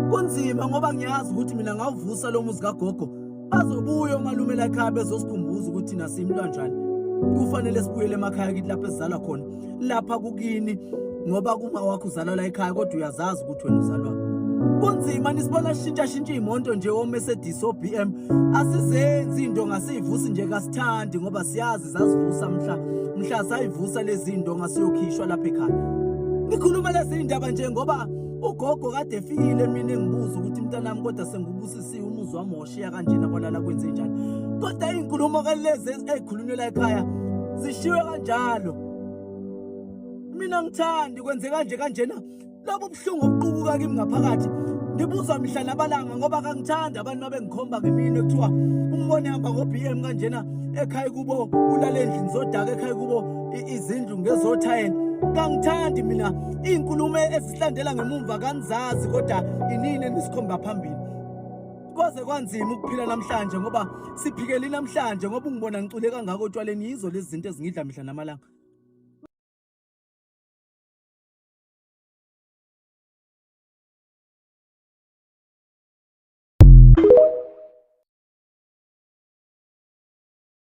Kunzima ngoba ngiyazi ukuthi mina ngawuvusa lo muzi kagogo. Bazobuya omalume la ekhaya bezosikhumbuza ukuthi thina simntwanjani. Kufanele sibuyele emakhaya kithi lapho esizalwa khona. Lapha kukini ngoba kuma wakho uzalwa la ekhaya kodwa uyazazi ukuthi wena uzalwa. Kunzima nisibona shintsha imoto nje oMercedes oBM. Asizenzi into ngasivusi nje kasithandi ngoba siyazi zazivusa mhla sayivusa lezi zinto ngasiyokhishwa lapha ekhaya. Ngikhuluma lezi indaba nje ngoba ugogo kade efikile mina engibuza ukuthi mntanami kodwa sengubusisiwe umuzi wami washiya kanjena kwalala kwenze njani. Kodwa inkulumo kalezi ezikhulunywe la ekhaya zishiwe kanjalo. Mina ngithandi kwenze kanjena. Labo ubuhlungu obuqubuka kimi ngaphakathi. Ngibuza mihla nabalanga ngoba kangithanda abantu mabengikhomba ngemini ekuthiwa umbone hamba ngoBM kanjena ekhaya kubo ulale endlini zodaka ekhaya kubo izindlu ngezothayela. Kangithandi mina inkulumo ezihlandela ngemumva kanizazi kodwa inini enisikhomba phambili. Kwaze kwanzima ukuphila namhlanje ngoba siphikele namhlanje ngoba ungibona ngicule kangaka otshwaleni yizo lezi zinto ezingidla mihla namalanga.